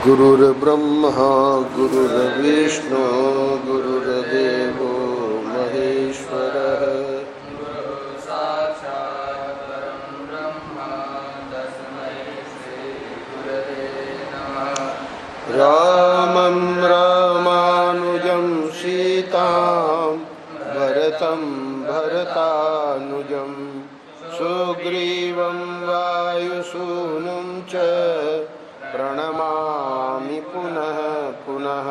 गुरुर्ब्रह्मा गुरुर्विष्णु गुरुर्देवो महेश्वरः। साक्षात् परं ब्रह्म तस्मै श्री गुरवे नमः। रामं रामानुजं सीतां भरतं भरतानुजं सुग्रीवं वायुसूनुं च प्रणमामि पुनः पुनः।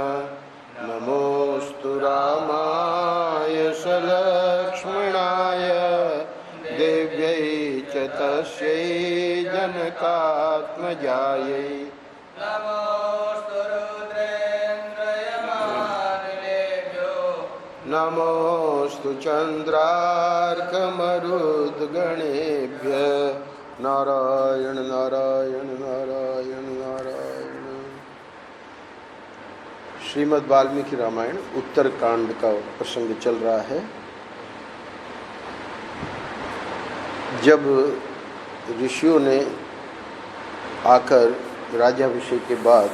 नमोऽस्तु रामाय सलक्ष्मणाय देव्यै च तस्यै जनकात्मजायै। नमोऽस्तु रुद्रेन्द्रयमानिलेभ्यो नमोऽस्तु चन्द्रार्कमरुद्गणेभ्यः। नारायण नारायण नारायण नारायण। श्रीमद् वाल्मीकि रामायण उत्तरकांड का प्रसंग चल रहा है। जब ऋषियों ने आकर राज्याभिषेक के बाद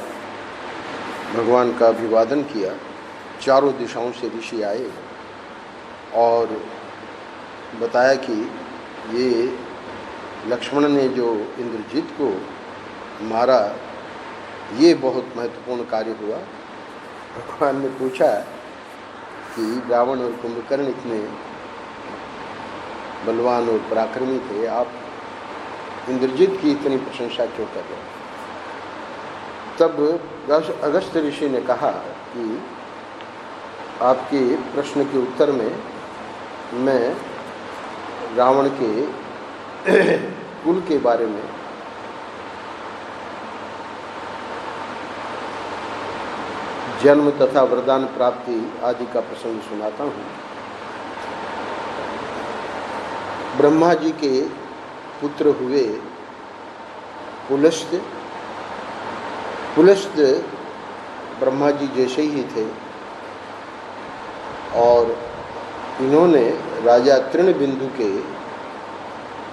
भगवान का अभिवादन किया, चारों दिशाओं से ऋषि आए और बताया कि ये लक्ष्मण ने जो इंद्रजीत को मारा, ये बहुत महत्वपूर्ण कार्य हुआ। भगवान ने पूछा कि रावण और कुंभकर्ण इतने बलवान और पराक्रमी थे, आप इंद्रजीत की इतनी प्रशंसा क्यों कर रहे हैं? तब अगस्त्य ऋषि ने कहा कि आपके प्रश्न के उत्तर में मैं रावण के कुल के बारे में जन्म तथा वरदान प्राप्ति आदि का प्रसंग सुनाता हूँ। ब्रह्मा जी के पुत्र हुए पुलस्त्य। पुलस्त्य ब्रह्मा जी जैसे ही थे और इन्होंने राजा तृणबिंदु के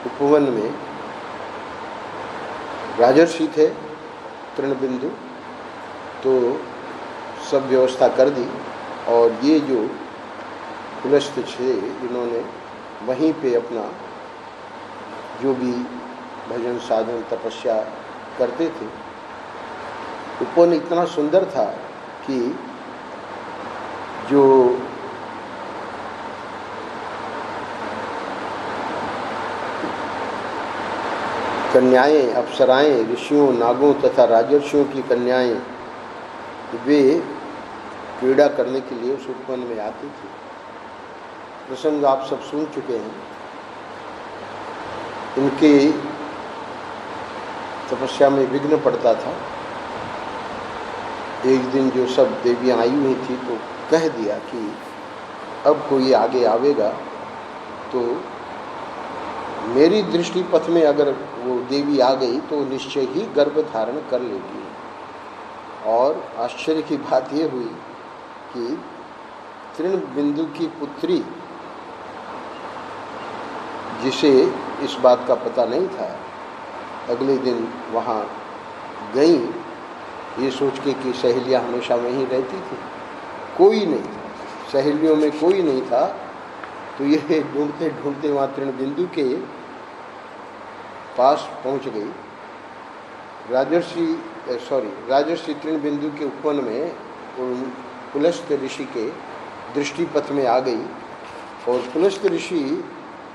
उपवन में, राजर्षि थे तृणबिंदु, तो सब व्यवस्था कर दी और ये जो पुलस्त्य थे इन्होंने वहीं पे अपना जो भी भजन साधन तपस्या करते थे। उपवन इतना सुंदर था कि जो कन्याएं, अप्सराएं, ऋषियों, नागों तथा राजर्षियों की कन्याएं वे क्रीड़ा करने के लिए उस उपवन में आती थी। प्रसंग आप सब सुन चुके हैं। उनकी तपस्या में विघ्न पड़ता था। एक दिन जो सब देवियां आई हुई थी तो कह दिया कि अब कोई आगे आवेगा तो मेरी दृष्टि पथ में अगर वो देवी आ गई तो निश्चय ही गर्भ धारण कर लेगी। और आश्चर्य की बात ये हुई कि तृणबिंदु की पुत्री, जिसे इस बात का पता नहीं था, अगले दिन वहाँ गई ये सोच के कि सहेलियाँ हमेशा वहीं रहती थी, कोई नहीं था, सहेलियों में कोई नहीं था। तो ये ढूंढते ढूंढते वहाँ तृणबिंदु के पास पहुँच गई। राजर्षि तृणबिंदु के उपवन में उन पुलस्त्य ऋषि के दृष्टिपथ में आ गई और पुलस्त्य ऋषि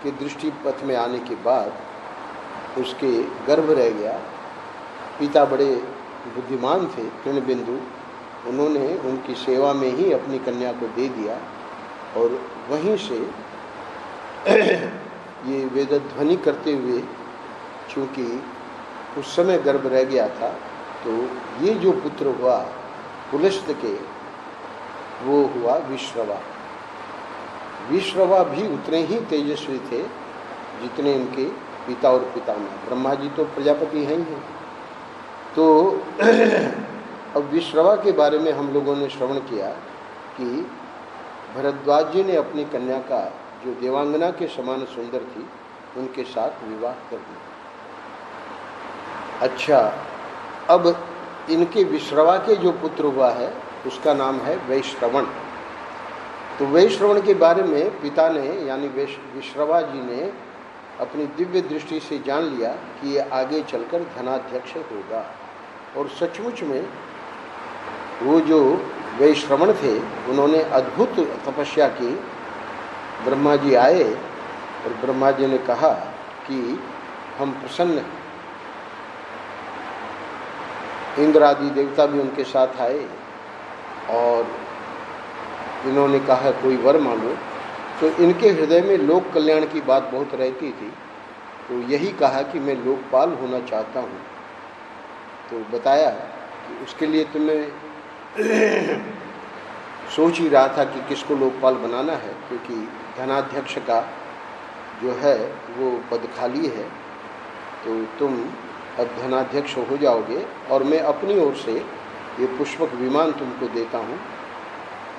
के दृष्टिपथ में आने के बाद उसके गर्भ रह गया। पिता बड़े बुद्धिमान थे तृणबिंदु, उन्होंने उनकी सेवा में ही अपनी कन्या को दे दिया और वहीं से ये वेदध्वनि करते हुए, चूँकि उस समय गर्भ रह गया था, तो ये जो पुत्र हुआ पुलस्त्य के, वो हुआ विश्रवा। विश्रवा भी उतने ही तेजस्वी थे जितने इनके पिता और पितामह। ब्रह्मा जी तो प्रजापति हैं ही हैं। तो अब विश्रवा के बारे में हम लोगों ने श्रवण किया कि भरद्वाज जी ने अपनी कन्या का, जो देवांगना के समान सुंदर थी, उनके साथ विवाह कर दिया। अच्छा, अब इनके विश्रवा के जो पुत्र हुआ है उसका नाम है वैश्रवण। तो वैश्रवण के बारे में पिता ने यानी विश्रवा जी ने अपनी दिव्य दृष्टि से जान लिया कि ये आगे चलकर धनाध्यक्ष होगा। और सचमुच में वो जो वैश्रवण थे उन्होंने अद्भुत तपस्या की। ब्रह्मा जी आए और ब्रह्मा जी ने कहा कि हम प्रसन्न हैं। इंद्र आदि देवता भी उनके साथ आए और इन्होंने कहा कोई वर मांगो। तो इनके हृदय में लोक कल्याण की बात बहुत रहती थी, तो यही कहा कि मैं लोकपाल होना चाहता हूँ। तो बताया कि उसके लिए तो मैं सोच ही रहा था कि किसको लोकपाल बनाना है, क्योंकि धनाध्यक्ष का जो है वो पद खाली है। तो तुम अब धनाध्यक्ष हो जाओगे और मैं अपनी ओर से ये पुष्पक विमान तुमको देता हूँ।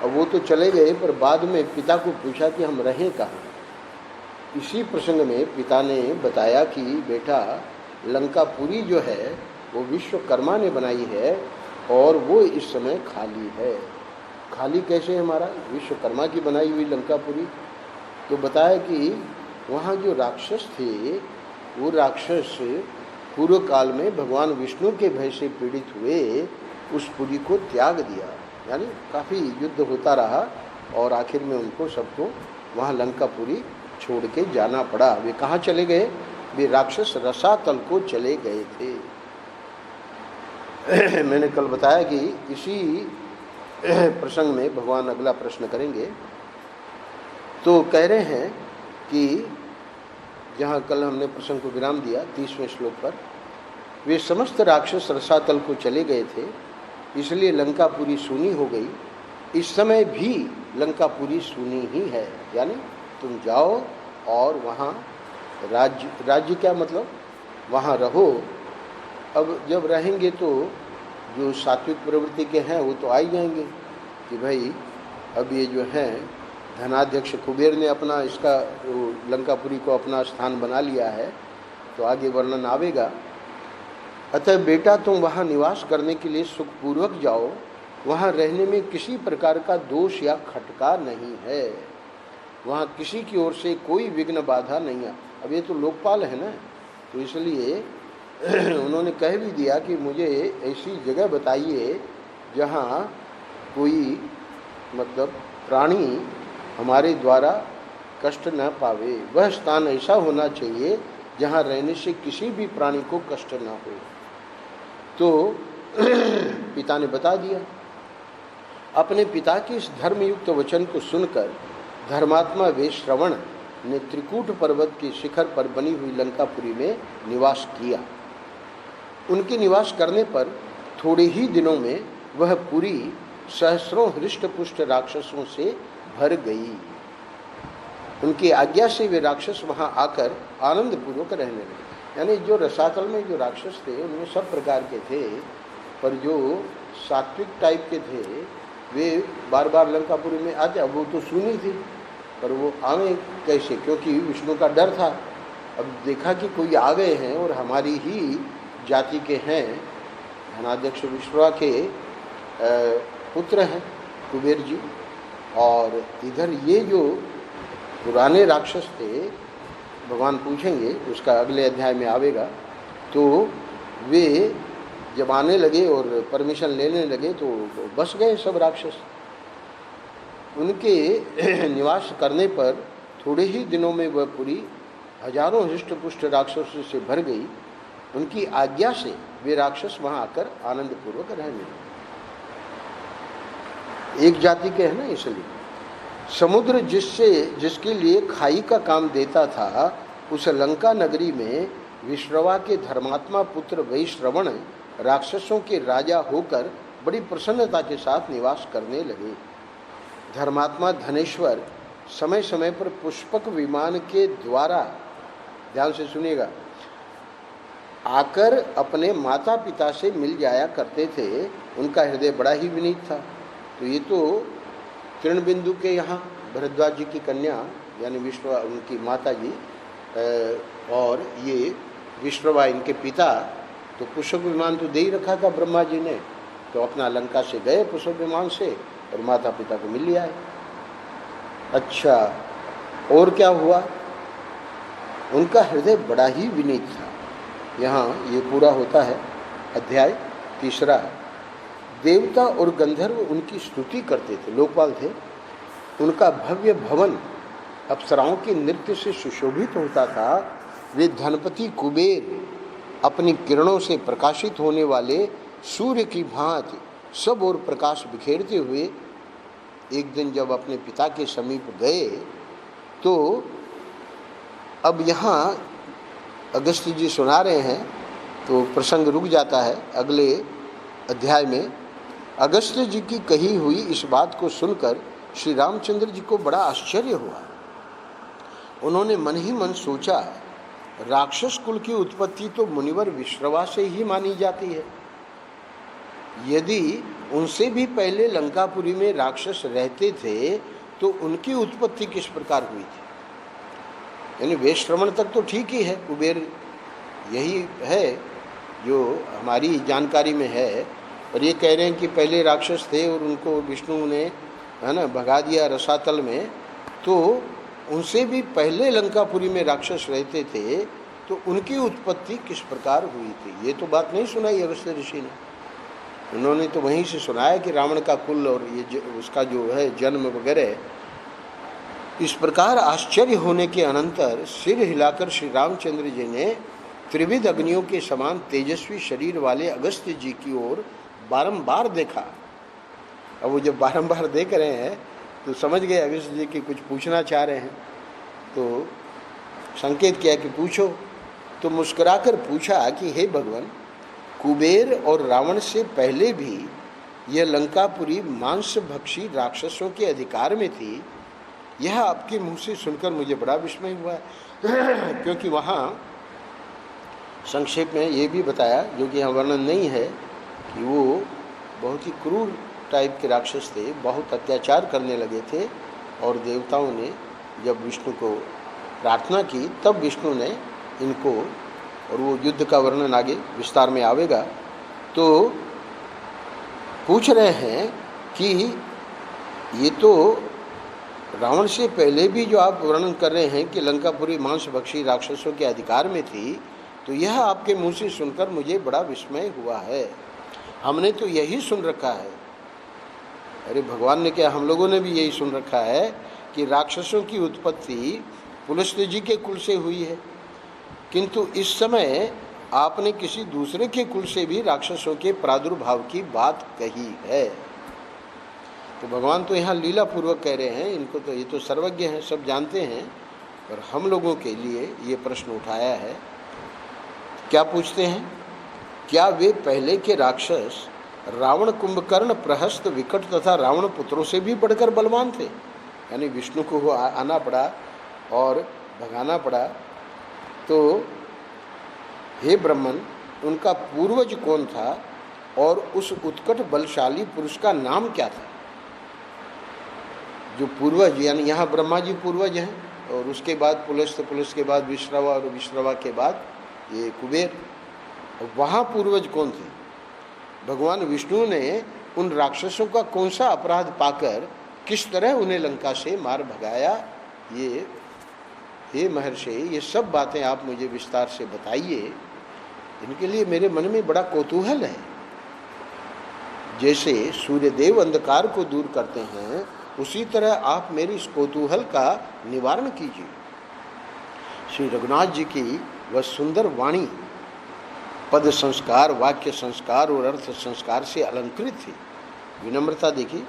अब वो तो चले गए, पर बाद में पिता को पूछा कि हम रहें कहाँ। इसी प्रसंग में पिता ने बताया कि बेटा लंकापुरी जो है वो विश्वकर्मा ने बनाई है और वो इस समय खाली है। खाली कैसे है हमारा? विश्वकर्मा की बनाई हुई लंकापुरी। तो बताया कि वहाँ जो राक्षस थे वो राक्षस पूर्व काल में भगवान विष्णु के भय से पीड़ित हुए, उस पुरी को त्याग दिया। यानी काफ़ी युद्ध होता रहा और आखिर में उनको सबको वहाँ लंकापुरी छोड़ के जाना पड़ा। वे कहाँ चले गए? वे राक्षस रसातल को चले गए थे। मैंने कल बताया कि इसी प्रसंग में भगवान अगला प्रश्न करेंगे। तो कह रहे हैं कि जहाँ कल हमने प्रसंग को विराम दिया 30वें श्लोक पर, वे समस्त राक्षस रसातल को चले गए थे, इसलिए लंकापुरी सूनी हो गई। इस समय भी लंकापुरी सूनी ही है। यानी तुम जाओ और वहाँ राज्य क्या मतलब, वहाँ रहो। अब जब रहेंगे तो जो सात्विक प्रवृत्ति के हैं वो तो आ ही जाएंगे कि भाई अब ये जो है धनाध्यक्ष कुबेर ने अपना इसका लंकापुरी को अपना स्थान बना लिया है, तो आगे वर्णन आवेगा। अतः बेटा तुम वहाँ निवास करने के लिए सुखपूर्वक जाओ, वहाँ रहने में किसी प्रकार का दोष या खटका नहीं है, वहाँ किसी की ओर से कोई विघ्न बाधा नहीं है। अब ये तो लोकपाल है ना, तो इसलिए उन्होंने कह भी दिया कि मुझे ऐसी जगह बताइए जहाँ कोई मतलब प्राणी हमारे द्वारा कष्ट न पावे। वह स्थान ऐसा होना चाहिए जहाँ रहने से किसी भी प्राणी को कष्ट न हो। तो पिता ने बता दिया। अपने पिता के इस धर्मयुक्त वचन को सुनकर धर्मात्मा वैश्रवण ने त्रिकूट पर्वत के शिखर पर बनी हुई लंकापुरी में निवास किया। उनके निवास करने पर थोड़े ही दिनों में वह पुरी सहस्रों हृष्ट पुष्ट राक्षसों से भर गई। उनकी आज्ञा से वे राक्षस वहां आकर आनंद पूर्वक रहने लगे। यानी जो रसातल में जो राक्षस थे उनमें सब प्रकार के थे, पर जो सात्विक टाइप के थे वे बार बार लंकापुरी में आते। अब वो तो सुनी थी, पर वो आए कैसे? क्योंकि विष्णु का डर था। अब देखा कि कोई आ गए हैं और हमारी ही जाति के हैं, धनाध्यक्ष विश्वा के पुत्र हैं कुबेर जी, और इधर ये जो पुराने राक्षस थे, भगवान पूछेंगे उसका अगले अध्याय में आवेगा। तो वे जब आने लगे और परमिशन लेने लगे तो बस गए सब राक्षस। उनके निवास करने पर थोड़े ही दिनों में वह पूरी हजारों हृष्ट पुष्ट राक्षसों से भर गई। उनकी आज्ञा से वे राक्षस वहां आकर आनंद पूर्वक रहने लगे। एक जाति के हैं ना, इसलिए समुद्र जिसके लिए खाई का काम देता था, उस लंका नगरी में विश्रवा के धर्मात्मा पुत्र वैश्रवण राक्षसों के राजा होकर बड़ी प्रसन्नता के साथ निवास करने लगे। धर्मात्मा धनेश्वर समय समय पर पुष्पक विमान के द्वारा, ध्यान से सुनिएगा, आकर अपने माता पिता से मिल जाया करते थे। उनका हृदय बड़ा ही विनीत था। तो ये तो किरणबिंदु के यहाँ भरद्वाज जी की कन्या यानी विश्वा उनकी माता जी, और ये विश्रवा इनके पिता तो पुष्पक विमान तो दे ही रखा था ब्रह्मा जी ने, तो अपना लंका से गए पुष्पक विमान से और माता पिता को मिल लिया है। अच्छा, और क्या हुआ? उनका हृदय बड़ा ही विनीत था। यहाँ ये पूरा होता है अध्याय 3। देवता और गंधर्व उनकी स्तुति करते थे, लोकपाल थे। उनका भव्य भवन अप्सराओं के नृत्य से सुशोभित होता था। वे धनपति कुबेर अपनी किरणों से प्रकाशित होने वाले सूर्य की भांति सब ओर प्रकाश बिखेरते हुए एक दिन जब अपने पिता के समीप गए, तो अब यहाँ अगस्त्य जी सुना रहे हैं तो प्रसंग रुक जाता है। अगले अध्याय में अगस्त्य जी की कही हुई इस बात को सुनकर श्री रामचंद्र जी को बड़ा आश्चर्य हुआ। उन्होंने मन ही मन सोचा, राक्षस कुल की उत्पत्ति तो मुनिवर विश्रवा से ही मानी जाती है। यदि उनसे भी पहले लंकापुरी में राक्षस रहते थे तो उनकी उत्पत्ति किस प्रकार हुई थी? यानी वैश्रवण तक तो ठीक ही है, कुबेर यही है जो हमारी जानकारी में है। और ये कह रहे हैं कि पहले राक्षस थे और उनको विष्णु ने, है ना, भगा दिया रसातल में। तो उनसे भी पहले लंकापुरी में राक्षस रहते थे, तो उनकी उत्पत्ति किस प्रकार हुई थी? ये तो बात नहीं सुनाई अगस्त्य ऋषि ने। उन्होंने तो वहीं से सुनाया कि रावण का कुल और ये उसका जो है जन्म वगैरह। इस प्रकार आश्चर्य होने के अनंतर सिर हिलाकर श्री रामचंद्र जी ने त्रिविध अग्नियों के समान तेजस्वी शरीर वाले अगस्त्य जी की ओर बारंबार देखा। अब वो जब बारंबार देख रहे हैं तो समझ गए अगस्त्य जी कि कुछ पूछना चाह रहे हैं, तो संकेत किया कि पूछो। तो मुस्कुराकर पूछा कि हे भगवान, कुबेर और रावण से पहले भी यह लंकापुरी मांसभक्षी राक्षसों के अधिकार में थी। यह आपके मुंह से सुनकर मुझे बड़ा विस्मय हुआ है। क्योंकि वहाँ संक्षेप में ये भी बताया, जो कि यहाँ वर्णन नहीं है, कि वो बहुत ही क्रूर टाइप के राक्षस थे, बहुत अत्याचार करने लगे थे। और देवताओं ने जब विष्णु को प्रार्थना की तब विष्णु ने इनको, और वो युद्ध का वर्णन आगे विस्तार में आवेगा, तो पूछ रहे हैं कि ये तो रावण से पहले भी जो आप वर्णन कर रहे हैं कि लंकापुरी मांसभक्षी राक्षसों के अधिकार में थी, तो यह आपके मुंह से सुनकर मुझे बड़ा विस्मय हुआ है। हमने तो यही सुन रखा है। अरे भगवान ने क्या, हम लोगों ने भी यही सुन रखा है कि राक्षसों की उत्पत्ति पुलस्त्य जी के कुल से हुई है। किंतु इस समय आपने किसी दूसरे के कुल से भी राक्षसों के प्रादुर्भाव की बात कही है। तो भगवान तो यहाँ लीला पूर्वक कह रहे हैं, इनको तो ये तो सर्वज्ञ हैं, सब जानते हैं, पर हम लोगों के लिए ये प्रश्न उठाया है। क्या पूछते हैं? क्या वे पहले के राक्षस रावण, कुंभकर्ण, प्रहस्त, विकट तथा रावण पुत्रों से भी बढ़कर बलवान थे? यानी विष्णु को आना पड़ा और भगाना पड़ा। तो हे ब्रह्मन, उनका पूर्वज कौन था और उस उत्कट बलशाली पुरुष का नाम क्या था? जो पूर्वज, यानी यहाँ ब्रह्मा जी पूर्वज हैं, और उसके बाद पुलस्त के बाद विश्रवा, और विश्रवा के बाद ये कुबेर। वहाँ पूर्वज कौन थे? भगवान विष्णु ने उन राक्षसों का कौन सा अपराध पाकर किस तरह उन्हें लंका से मार भगाया? ये हे महर्षि, ये सब बातें आप मुझे विस्तार से बताइए। इनके लिए मेरे मन में बड़ा कौतूहल है। जैसे सूर्यदेव अंधकार को दूर करते हैं, उसी तरह आप मेरी इस कौतूहल का निवारण कीजिए। श्री रघुनाथ जी की वह सुंदर वाणी पद संस्कार, वाक्य संस्कार और अर्थ संस्कार से अलंकृत थी। विनम्रता देखी।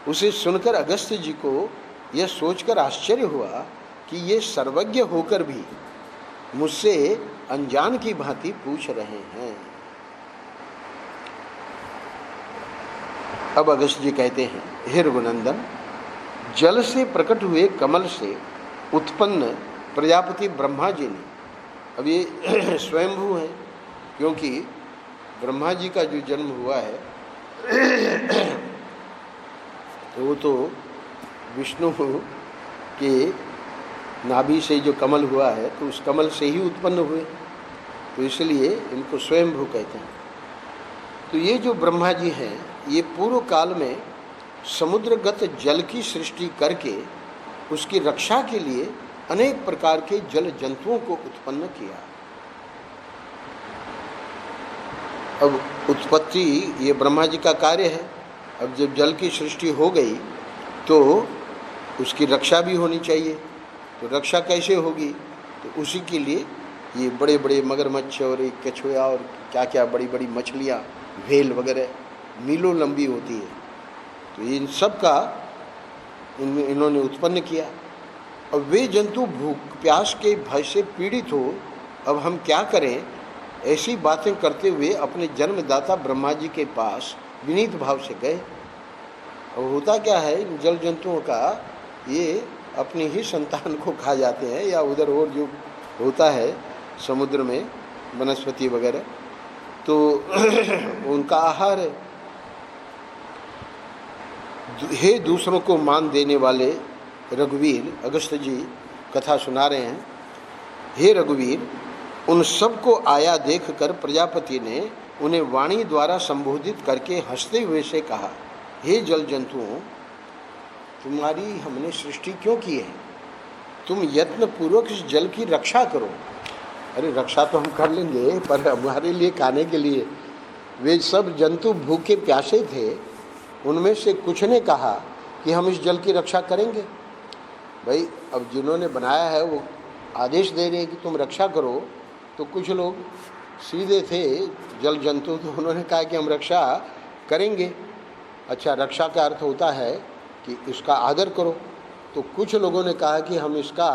उसे सुनकर अगस्त्य जी को यह सोचकर आश्चर्य हुआ कि ये सर्वज्ञ होकर भी मुझसे अनजान की भांति पूछ रहे हैं। अब अगस्त्य जी कहते हैं, हे रघुनंदन, जल से प्रकट हुए कमल से उत्पन्न प्रजापति ब्रह्मा जी ने, अब ये स्वयंभू है, क्योंकि ब्रह्मा जी का जो जन्म हुआ है तो वो तो विष्णु के नाभि से जो कमल हुआ है, तो उस कमल से ही उत्पन्न हुए। तो इसलिए इनको स्वयंभू कहते हैं। तो ये जो ब्रह्मा जी हैं, ये पूर्व काल में समुद्रगत जल की सृष्टि करके उसकी रक्षा के लिए अनेक प्रकार के जल जंतुओं को उत्पन्न किया। अब उत्पत्ति ये ब्रह्मा जी का कार्य है। अब जब जल की सृष्टि हो गई तो उसकी रक्षा भी होनी चाहिए। तो रक्षा कैसे होगी? तो उसी के लिए ये बड़े बड़े मगरमच्छ और एक कछुआ और क्या क्या बड़ी बड़ी मछलियाँ, व्हेल वगैरह मीलों लंबी होती है, तो इन सब का इन्होंने उत्पन्न किया। अब वे जंतु भूख प्यास के भय से पीड़ित हो, अब हम क्या करें? ऐसी बातें करते हुए अपने जन्मदाता ब्रह्मा जी के पास विनीत भाव से गए। और होता क्या है, इन जल जंतुओं का ये अपनी ही संतान को खा जाते हैं, या उधर और जो होता है समुद्र में वनस्पति वगैरह, तो उनका आहार है। हे दूसरों को मान देने वाले रघुवीर, अगस्त जी कथा सुना रहे हैं। हे रघुवीर, उन सबको आया देखकर प्रजापति ने उन्हें वाणी द्वारा संबोधित करके हंसते हुए से कहा, हे जल जंतुओं, तुम्हारी हमने सृष्टि क्यों की है? तुम यत्न पूर्वक इस जल की रक्षा करो। अरे रक्षा तो हम कर लेंगे, पर हमारे लिए खाने के लिए वे सब जंतु भूखे प्यासे थे। उनमें से कुछ ने कहा कि हम इस जल की रक्षा करेंगे। भाई अब जिन्होंने बनाया है वो आदेश दे रहे हैं कि तुम रक्षा करो, तो कुछ लोग सीधे थे जल जंतु, तो उन्होंने कहा कि हम रक्षा करेंगे। अच्छा, रक्षा का अर्थ होता है कि इसका आदर करो। तो कुछ लोगों ने कहा कि हम इसका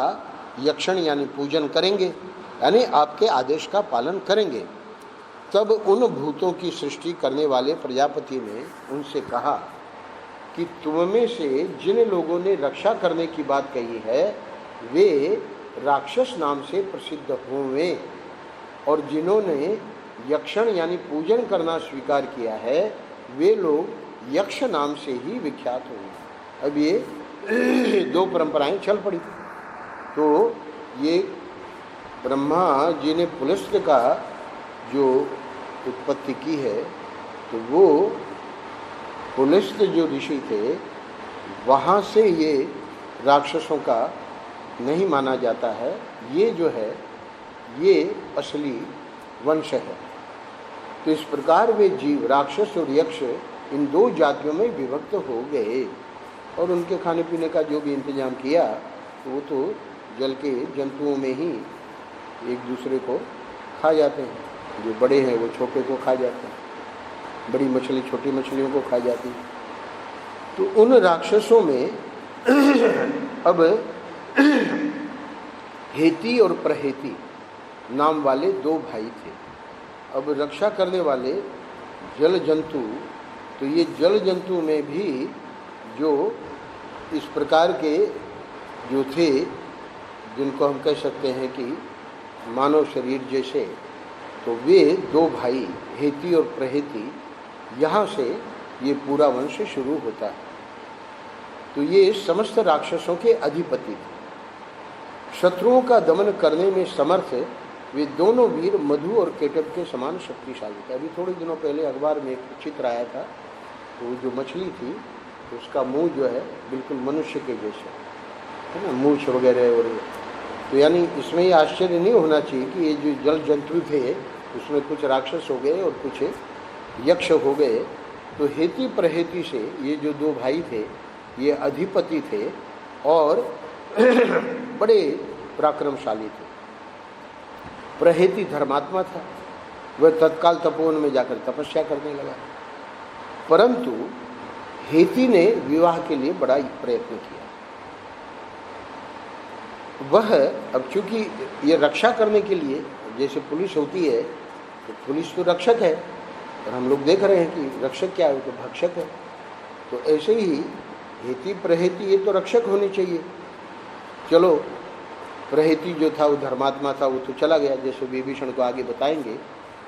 यक्षण यानी पूजन करेंगे, यानी आपके आदेश का पालन करेंगे। तब उन भूतों की सृष्टि करने वाले प्रजापति ने उनसे कहा कि तुम में से जिन लोगों ने रक्षा करने की बात कही है वे राक्षस नाम से प्रसिद्ध होंगे, और जिन्होंने यक्षण यानी पूजन करना स्वीकार किया है वे लोग यक्ष नाम से ही विख्यात होंगे। अब ये दो परंपराएं चल पड़ी। तो ये ब्रह्मा जी ने पुलस्त्य का जो उत्पत्ति की है, तो वो पुलस्त्य जो ऋषि थे वहाँ से ये राक्षसों का नहीं माना जाता है। ये जो है ये असली वंश है। तो इस प्रकार वे जीव राक्षस और यक्ष इन दो जातियों में विभक्त हो गए, और उनके खाने पीने का जो भी इंतजाम किया तो वो तो जल के जंतुओं में ही एक दूसरे को खा जाते हैं। जो बड़े हैं वो छोटे को खा जाते हैं, बड़ी मछली छोटी मछलियों को खा जाती है। तो उन राक्षसों में अब हेती और प्रहेती नाम वाले दो भाई थे। अब रक्षा करने वाले जल जंतु, तो ये जल जंतु में भी जो इस प्रकार के जो थे, जिनको हम कह सकते हैं कि मानव शरीर जैसे, तो वे दो भाई हेती और प्रहेती, यहाँ से ये पूरा वंश शुरू होता है। तो ये समस्त राक्षसों के अधिपति थे। शत्रुओं का दमन करने में समर्थ वे दोनों वीर मधु और केटक के समान शक्तिशाली थे। अभी थोड़े दिनों पहले अखबार में एक चित्र आया था, तो जो मछली थी उसका मुंह जो है बिल्कुल मनुष्य के जैसे है ना, मूछ वगैरह। और तो यानी इसमें ये आश्चर्य नहीं होना चाहिए कि ये जो जल जंतु थे उसमें कुछ राक्षस हो गए और कुछ यक्ष हो गए। तो हेती प्रहेती से ये जो दो भाई थे ये अधिपति थे और बड़े पराक्रमशाली थे। प्रहेती धर्मात्मा था, वह तत्काल तपोवन में जाकर तपस्या करने लगा। परंतु हेती ने विवाह के लिए बड़ा प्रयत्न किया। वह अब चूंकि ये रक्षा करने के लिए, जैसे पुलिस होती है तो पुलिस तो रक्षक है, और हम लोग देख रहे हैं कि रक्षक क्या है, तो भक्षक है। तो ऐसे ही हेती प्रहेती ये तो रक्षक होने चाहिए। चलो प्रहेती जो था वो धर्मात्मा था, वो तो चला गया, जैसे विभीषण को आगे बताएंगे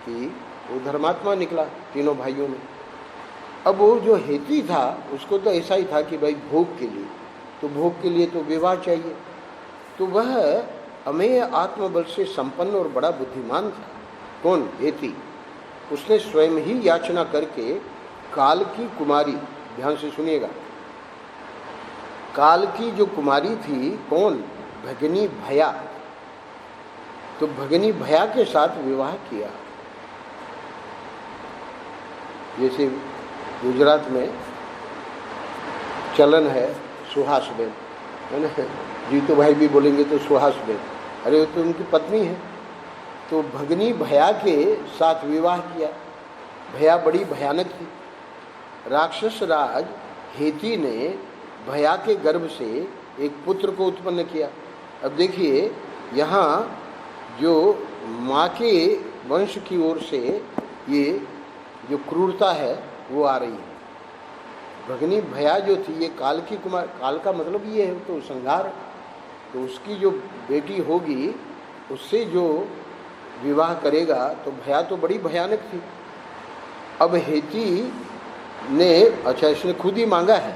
कि वो धर्मात्मा निकला तीनों भाइयों में। अब वो जो हेती था उसको तो ऐसा ही था कि भाई भोग के लिए, तो भोग के लिए तो विवाह चाहिए। तो वह अमेय आत्मबल से संपन्न और बड़ा बुद्धिमान था। कौन? हेती। उसने स्वयं ही याचना करके काल की कुमारी, ध्यान से सुनिएगा, काल की जो कुमारी थी, कौन? भगनी भया, तो भगनी भया के साथ विवाह किया। जैसे गुजरात में चलन है सुहास बेन, है ना, जीतू भाई भी बोलेंगे तो सुहास बेन, अरे वो तो उनकी पत्नी है। तो भगनी भया के साथ विवाह किया। भया बड़ी भयानक थी। राक्षस राज हेती ने भया के गर्भ से एक पुत्र को उत्पन्न किया। अब देखिए यहाँ जो माँ के वंश की ओर से ये जो क्रूरता है वो आ रही है। भगनी भया जो थी ये काल की कुमार, काल का मतलब ये है तो संहार, तो उसकी जो बेटी होगी उससे जो विवाह करेगा तो भया तो बड़ी भयानक थी। अब हेती ने, अच्छा इसने खुद ही मांगा है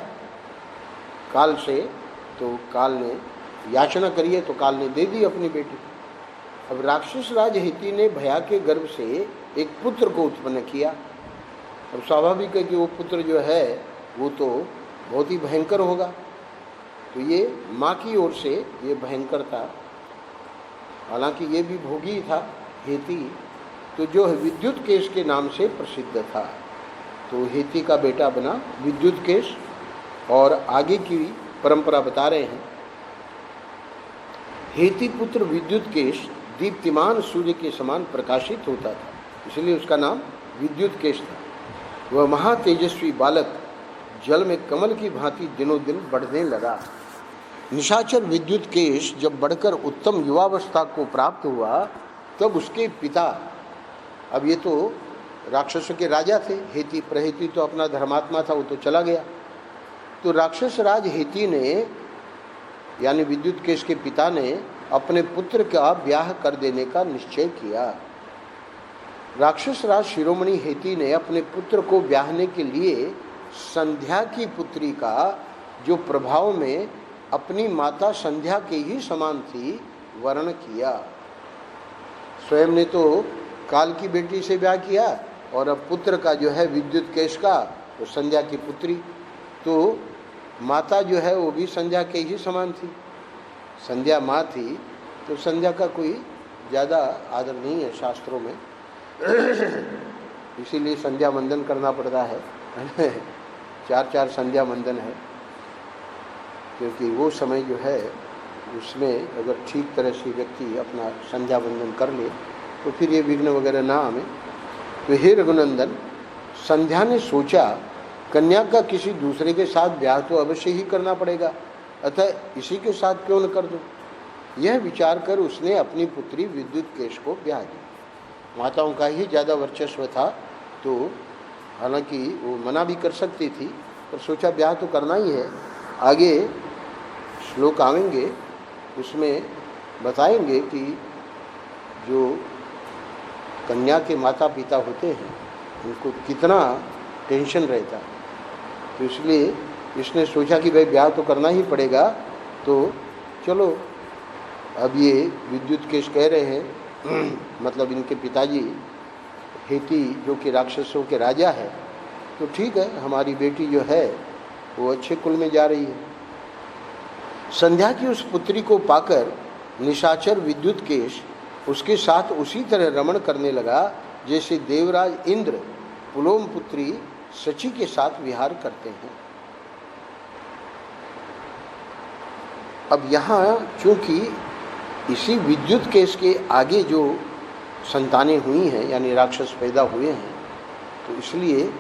काल से, तो काल ने याचना करी है तो काल ने दे दी अपनी बेटी। अब राक्षस राज हेती ने भया के गर्भ से एक पुत्र को उत्पन्न किया। अब स्वाभाविक है कि वो पुत्र जो है वो तो बहुत ही भयंकर होगा। तो ये माँ की ओर से ये भयंकर था, हालांकि ये भी भोगी था हेती, तो जो विद्युत केश के नाम से प्रसिद्ध था। तो हेती का बेटा बना विद्युत केश। और आगे की परंपरा बता रहे हैं, हेती पुत्र विद्युत केश दीप्तिमान सूर्य के समान प्रकाशित होता था, इसलिए उसका नाम विद्युत केश था। वह महातेजस्वी बालक जल में कमल की भांति दिनों दिन बढ़ने लगा। निशाचर विद्युत केश जब बढ़कर उत्तम युवावस्था को प्राप्त हुआ तब उसके पिता, अब ये तो राक्षसों के राजा थे, हेती प्रहेती तो अपना धर्मात्मा था, वो तो चला गया। तो राक्षस राज हेती ने यानी विद्युत केश के पिता ने अपने पुत्र का ब्याह कर देने का निश्चय किया। राक्षस राज शिरोमणि हेती ने अपने पुत्र को ब्याहने के लिए संध्या की पुत्री का, जो प्रभाव में अपनी माता संध्या के ही समान थी, वर्ण किया। स्वयं ने तो काल की बेटी से ब्याह किया और अब पुत्र का जो है विद्युत केश का, तो संध्या की पुत्री, तो माता जो है वो भी संध्या के ही समान थी। संध्या माँ थी तो संध्या का कोई ज़्यादा आदर नहीं है शास्त्रों में, इसीलिए संध्या वंदन करना पड़ता है। 4 संध्या वंदन है, क्योंकि वो समय जो है उसमें अगर ठीक तरह से व्यक्ति अपना संध्या वंदन कर ले तो फिर ये विघ्न वगैरह ना आवे। तो हे रघुनंदन, संध्या ने सोचा कन्या का किसी दूसरे के साथ ब्याह तो अवश्य ही करना पड़ेगा, अतः इसी के साथ क्यों न कर दूं। यह विचार कर उसने अपनी पुत्री विद्युत केश को ब्याह दिया। माताओं का ही ज़्यादा वर्चस्व था, तो हालांकि वो मना भी कर सकती थी, पर सोचा ब्याह तो करना ही है। आगे श्लोक आवेंगे उसमें बताएंगे कि जो कन्या के माता पिता होते हैं उनको कितना टेंशन रहता है, तो इसलिए इसने सोचा कि भाई ब्याह तो करना ही पड़ेगा। तो चलो, अब ये विद्युत केश कह रहे हैं मतलब इनके पिताजी हेती जो कि राक्षसों के राजा है, तो ठीक है हमारी बेटी जो है वो अच्छे कुल में जा रही है। संध्या की उस पुत्री को पाकर निशाचर विद्युत केश उसके साथ उसी तरह रमण करने लगा जैसे देवराज इंद्र पुलोम पुत्री सची के साथ विहार करते हैं। अब यहाँ चूंकि इसी विद्युत केश के आगे जो संतानें हुई हैं यानी राक्षस पैदा हुए हैं, तो इसलिए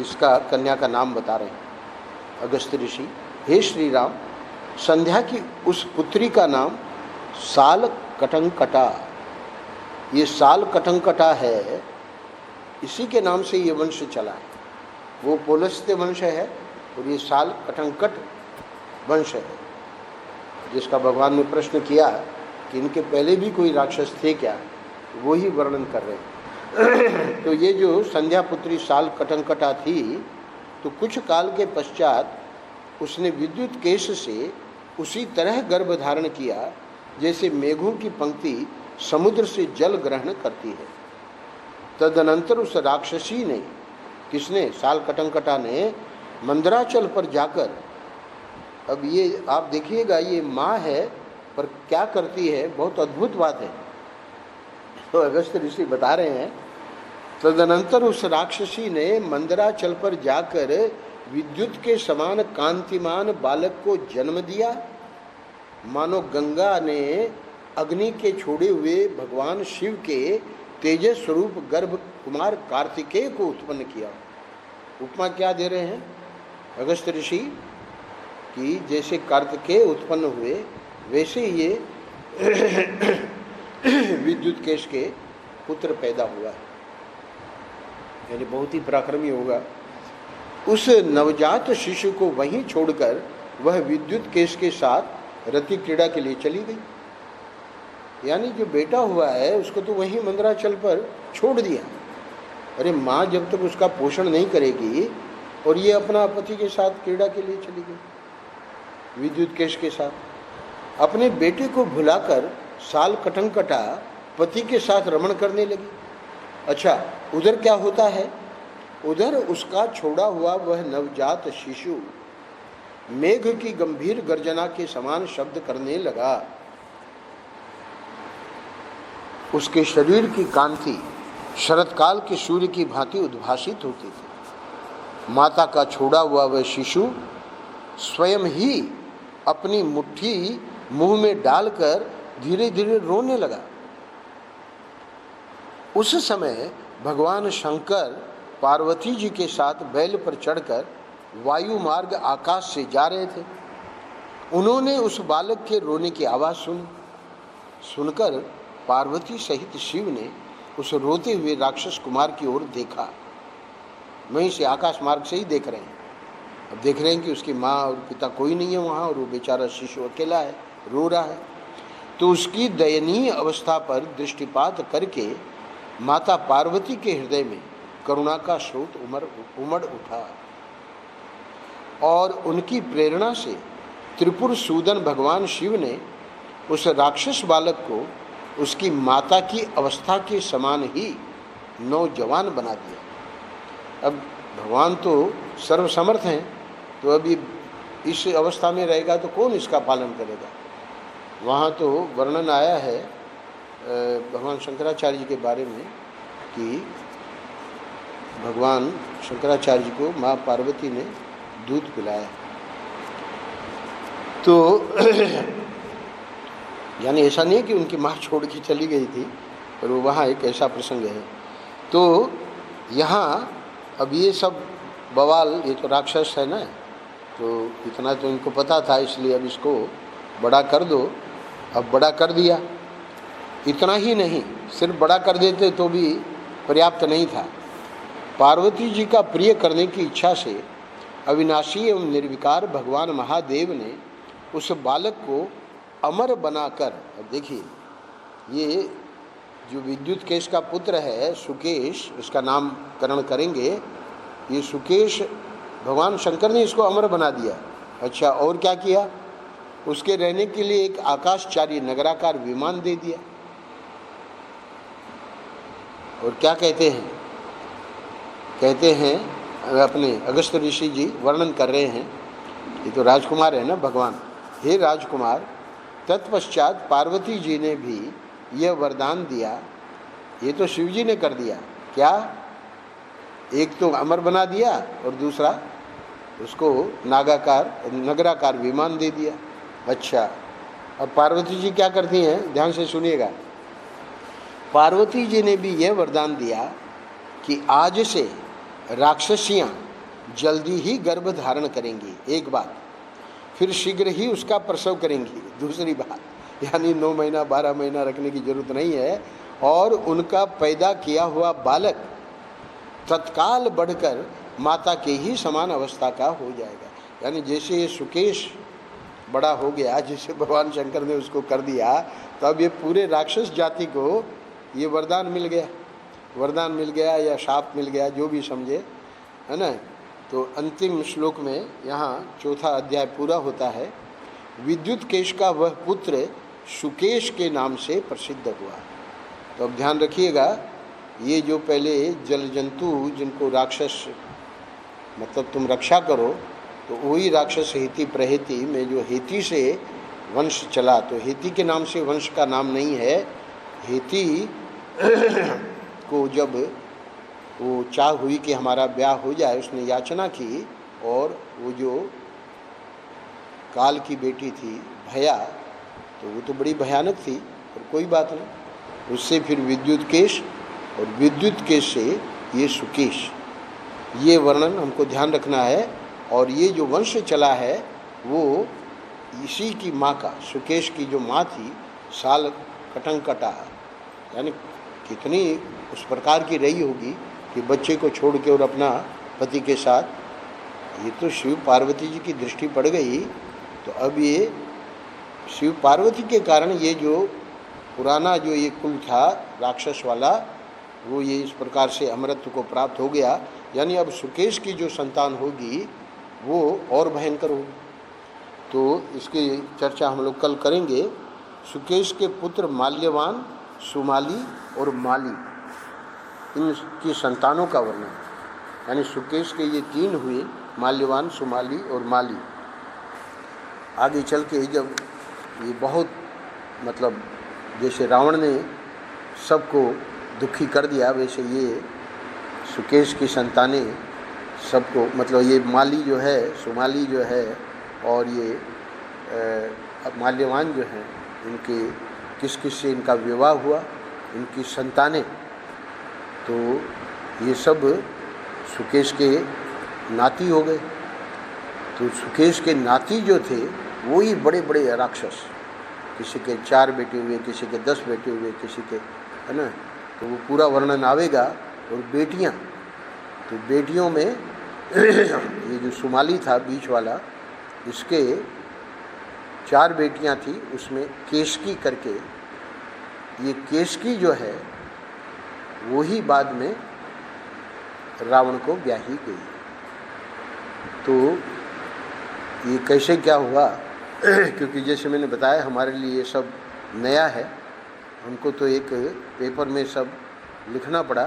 इसका कन्या का नाम बता रहे हैं अगस्त्य ऋषि। हे श्री राम, संध्या की उस पुत्री का नाम साल कटंकटा, ये साल कटंकटा है, इसी के नाम से ये वंश चला है। वो पौलस्त्य वंश है और ये साल कटंकट वंश है, जिसका भगवान ने प्रश्न किया कि इनके पहले भी कोई राक्षस थे क्या, वो ही वर्णन कर रहे हैं। तो ये जो संध्या पुत्री साल कटंकटा थी, तो कुछ काल के पश्चात उसने विद्युत केश से उसी तरह गर्भ धारण किया जैसे मेघों की पंक्ति समुद्र से जल ग्रहण करती है। तदनंतर उस राक्षसी ने, किसने, सालकटंकटा ने मंदराचल पर जाकर, अब ये आप देखिएगा, ये माँ है पर क्या करती है, बहुत अद्भुत बात है। तो अगस्त ऋषि बता रहे हैं, तदनंतर उस राक्षसी ने मंदराचल पर जाकर विद्युत के समान कांतिमान बालक को जन्म दिया, मानो गंगा ने अग्नि के छोड़े हुए भगवान शिव के तेजस स्वरूप गर्भ कुमार कार्तिकेय को उत्पन्न किया। उपमा क्या दे रहे हैं अगस्त ऋषि कि जैसे कार्तिकेय उत्पन्न हुए वैसे ये विद्युत केश के पुत्र पैदा हुआ, यानी बहुत ही पराक्रमी होगा। उस नवजात शिशु को वहीं छोड़कर वह विद्युत केश के साथ रति क्रीड़ा के लिए चली गई। यानी जो बेटा हुआ है उसको तो वहीं मंदराचल पर छोड़ दिया। अरे माँ जब तक उसका पोषण नहीं करेगी, और ये अपना पति के साथ क्रीड़ा के लिए चली गई विद्युत केश के साथ। अपने बेटे को भुलाकर सालकटंकटा पति के साथ रमण करने लगी। अच्छा, उधर क्या होता है, उधर उसका छोड़ा हुआ वह नवजात शिशु मेघ की गंभीर गर्जना के समान शब्द करने लगा। उसके शरीर की कांति शरतकाल के सूर्य की भांति उद्भासित होती थी। माता का छोड़ा हुआ वह शिशु स्वयं ही अपनी मुट्ठी मुंह में डालकर धीरे धीरे रोने लगा। उस समय भगवान शंकर पार्वती जी के साथ बैल पर चढ़कर वायु मार्ग आकाश से जा रहे थे। उन्होंने उस बालक के रोने की आवाज़ सुनी। सुनकर पार्वती सहित शिव ने उस रोते हुए राक्षस कुमार की ओर देखा। वहीं से आकाश मार्ग से ही देख रहे हैं। अब देख रहे हैं कि उसकी माँ और पिता कोई नहीं है वहाँ, और वो बेचारा शिशु अकेला है, रो रहा है। तो उसकी दयनीय अवस्था पर दृष्टिपात करके माता पार्वती के हृदय में करुणा का स्रोत उमड़ उठा, और उनकी प्रेरणा से त्रिपुर सूदन भगवान शिव ने उस राक्षस बालक को उसकी माता की अवस्था के समान ही नौजवान बना दिया। अब भगवान तो सर्वसमर्थ हैं, तो अभी इस अवस्था में रहेगा तो कौन इसका पालन करेगा। वहाँ तो वर्णन आया है भगवान शंकराचार्य जी के बारे में कि भगवान शंकराचार्य जी को माँ पार्वती ने दूध पिलाया। तो यानी ऐसा नहीं कि उनकी माँ छोड़ के चली गई थी, पर वो वहाँ एक ऐसा प्रसंग है। तो यहाँ अब ये सब बवाल, ये तो राक्षस है ना, तो इतना तो इनको पता था, इसलिए अब इसको बड़ा कर दो। अब बड़ा कर दिया। इतना ही नहीं, सिर्फ बड़ा कर देते तो भी पर्याप्त नहीं था। पार्वती जी का प्रिय करने की इच्छा से अविनाशी एवं निर्विकार भगवान महादेव ने उस बालक को अमर बनाकर, अब देखिए ये जो विद्युत केश का पुत्र है सुकेश, उसका नामकरण करेंगे। ये सुकेश भगवान शंकर ने इसको अमर बना दिया। अच्छा, और क्या किया, उसके रहने के लिए एक आकाशचारी नगराकार विमान दे दिया। और क्या कहते हैं अपने अगस्त ऋषि जी वर्णन कर रहे हैं, ये तो राजकुमार है ना भगवान, हे राजकुमार, तत्पश्चात पार्वती जी ने भी यह वरदान दिया। ये तो शिव जी ने कर दिया, क्या, एक तो अमर बना दिया और दूसरा उसको नगराकार विमान दे दिया। अच्छा, अब पार्वती जी क्या करती हैं, ध्यान से सुनिएगा। पार्वती जी ने भी यह वरदान दिया कि आज से राक्षसियाँ जल्दी ही गर्भ धारण करेंगी, एक बात, फिर शीघ्र ही उसका प्रसव करेंगी, दूसरी बात, यानी 9 महीना 12 महीना रखने की जरूरत नहीं है, और उनका पैदा किया हुआ बालक तत्काल बढ़कर माता के ही समान अवस्था का हो जाएगा। यानी जैसे ये सुकेश बड़ा हो गया, जैसे भगवान शंकर ने उसको कर दिया, तो अब ये पूरे राक्षस जाति को ये वरदान मिल गया या शाप मिल गया, जो भी समझे, है ना। तो अंतिम श्लोक में यहाँ 4था अध्याय पूरा होता है। विद्युत केश का वह पुत्र सुकेश के नाम से प्रसिद्ध हुआ। तो अब ध्यान रखिएगा, ये जो पहले जल जंतु जिनको राक्षस मतलब तुम रक्षा करो, तो वही राक्षस हेती प्रहेती में जो हेती से वंश चला, तो हेती के नाम से वंश का नाम नहीं है। हेती को जब वो चाह हुई कि हमारा ब्याह हो जाए, उसने याचना की, और वो जो काल की बेटी थी भया, तो वो तो बड़ी भयानक थी, पर कोई बात नहीं। उससे फिर विद्युत केश, और विद्युत केश से ये सुकेश, ये वर्णन हमको ध्यान रखना है। और ये जो वंश चला है वो इसी की माँ का, सुकेश की जो माँ थी, साल कटंकटा, यानी कितनी उस प्रकार की रही होगी कि बच्चे को छोड़ के और अपना पति के साथ, ये तो शिव पार्वती जी की दृष्टि पड़ गई। तो अब ये शिव पार्वती के कारण ये जो पुराना जो ये कुल था राक्षस वाला, वो ये इस प्रकार से अमरत्व को प्राप्त हो गया। यानी अब सुकेश की जो संतान होगी वो और भयंकर होगी। तो इसकी चर्चा हम लोग कल करेंगे। सुकेश के पुत्र माल्यवान, सुमाली और माली, इनकी संतानों का वर्णन। यानी सुकेश के ये 3 हुए, माल्यवान, सुमाली और माली। आगे चल के जब ये बहुत मतलब जैसे रावण ने सबको दुखी कर दिया, वैसे ये सुकेश की संतानें सबको, मतलब ये माली जो है, सुमाली जो है, और ये माल्यवान जो हैं, इनके किस किस से इनका विवाह हुआ, इनकी संतानें, तो ये सब सुकेश के नाती हो गए। तो सुकेश के नाती जो थे वो ही बड़े बड़े राक्षस, किसी के 4 बेटे हुए, किसी के 10 बेटे हुए, किसी के, है ना, तो वो पूरा वर्णन आवेगा। और बेटियां, तो बेटियों में ये जो सुमाली था बीच वाला, इसके 4 बेटियां थी, उसमें केशकी करके, ये केशकी जो है वो ही बाद में रावण को ब्याही गई। तो ये कैसे क्या हुआ क्योंकि जैसे मैंने बताया हमारे लिए ये सब नया है, हमको तो एक पेपर में सब लिखना पड़ा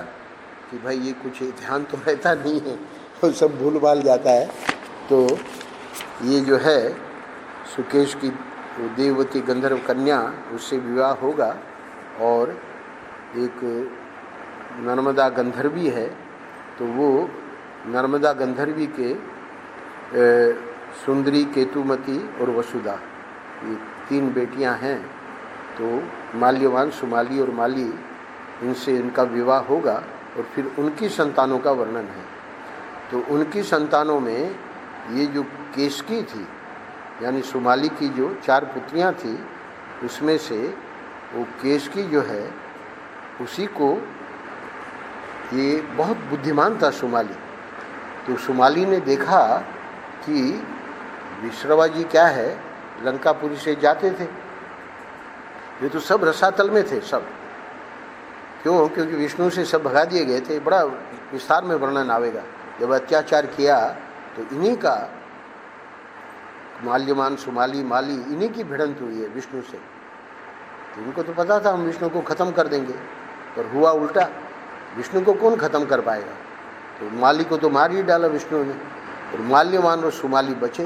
कि भाई ये कुछ ध्यान तो रहता नहीं है, तो सब भूल भाल जाता है। तो ये जो है सुकेश की देववती गंधर्व कन्या, उससे विवाह होगा, और एक नर्मदा गंधर्वी है, तो वो नर्मदा गंधर्वी के सुंदरी, केतुमती और वसुधा, ये 3 बेटियां हैं। तो माल्यवान, सुमाली और माली, इनसे इनका विवाह होगा, और फिर उनकी संतानों का वर्णन है। तो उनकी संतानों में ये जो केशकी थी, यानी सुमाली की जो 4 पुत्रियां थी, उसमें से वो केशकी जो है, उसी को, ये बहुत बुद्धिमान था सुमाली। तो सुमाली ने देखा कि विश्रवा जी क्या है, लंकापुरी से जाते थे, ये तो सब रसातल में थे सब। क्यों? क्योंकि विष्णु से सब भगा दिए गए थे। बड़ा विस्तार में वर्णन आवेगा। जब अत्याचार किया तो इन्हीं का, माल्यवान, सुमाली, माली, इन्हीं की भिड़ंत हुई है विष्णु से। तो इनको तो पता था हम विष्णु को ख़त्म कर देंगे, पर हुआ उल्टा। विष्णु को कौन ख़त्म कर पाएगा? तो माली को तो मार ही डाला विष्णु ने, और माल्यवान और सुमाली बचे।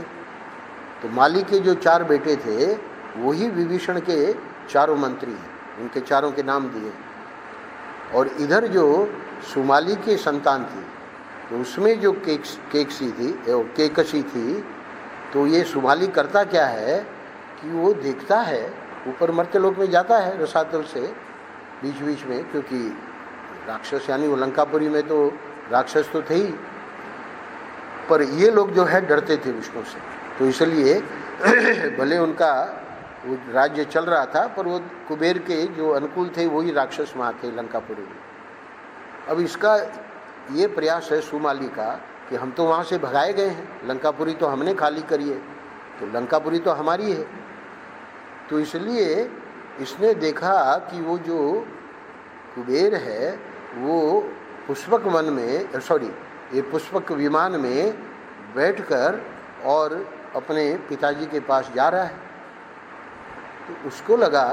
तो माली के जो 4 बेटे थे वही विभीषण के 4 मंत्री हैं, उनके 4 के नाम दिए। और इधर जो सुमाली की संतान थी, तो उसमें जो केकसी थी, केकसी थी, तो ये सुमाली करता क्या है कि वो देखता है, ऊपर मर्त्यलोक में जाता है रसातल से बीच बीच में, क्योंकि राक्षस, यानी वो लंकापुरी में तो राक्षस तो थे ही, पर ये लोग जो है डरते थे विष्णु से। तो इसलिए भले उनका वो राज्य चल रहा था, पर वो कुबेर के जो अनुकूल थे वही राक्षस वहाँ थे लंकापुरी में। अब इसका ये प्रयास है सुमाली का कि हम तो वहाँ से भगाए गए हैं, लंकापुरी तो हमने खाली करी है, तो लंकापुरी तो हमारी है। तो इसलिए इसने देखा कि वो जो कुबेर है वो पुष्पक वन में, ये पुष्पक विमान में बैठकर और अपने पिताजी के पास जा रहा है। तो उसको लगा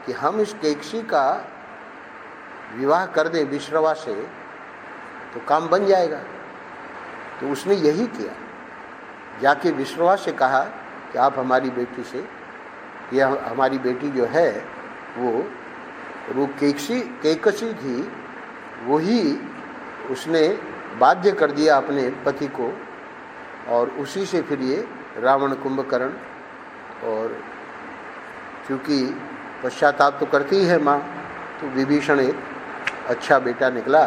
कि हम इस केकसी का विवाह कर दे विश्रवा से तो काम बन जाएगा। तो उसने यही किया, जाके विश्रवा से कहा कि आप हमारी बेटी से, यह हमारी बेटी जो है वो केकसी थी, वही उसने बाध्य कर दिया अपने पति को, और उसी से फिर ये रावण कुंभकर्ण। और चूँकि पश्चाताप तो करती ही है माँ, तो विभीषण एक अच्छा बेटा निकला।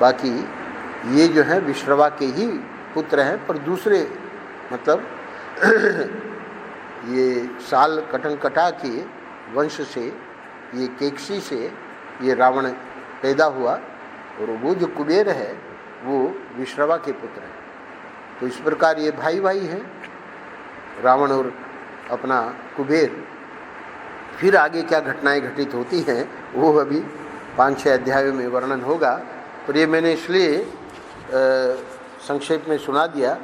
बाकी ये जो है विश्रवा के ही पुत्र हैं, पर दूसरे मतलब ये साल कटंकटा के वंश से, ये केकसी से ये रावण पैदा हुआ, और वो जो कुबेर है वो विश्रवा के पुत्र हैं। तो इस प्रकार ये भाई भाई हैं, रावण और अपना कुबेर। फिर आगे क्या घटनाएं घटित होती हैं वो अभी 5-6 अध्यायों में वर्णन होगा, पर ये मैंने इसलिए संक्षेप में सुना दिया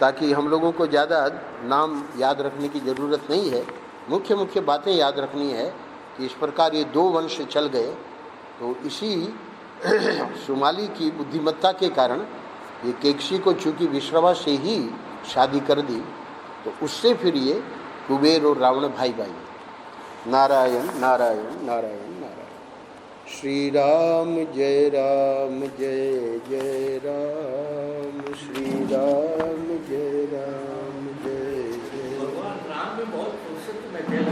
ताकि हम लोगों को ज़्यादा नाम याद रखने की ज़रूरत नहीं है, मुख्य मुख्य बातें याद रखनी है कि इस प्रकार ये 2 वंश चल गए। तो इसी सुमाली की बुद्धिमत्ता के कारण ये केकसी को चूँकि विश्रवा से ही शादी कर दी, तो उससे फिर ये कुबेर और रावण भाई भाई। नारायण नारायण नारायण नारायण। श्री राम जय जय राम, श्री राम।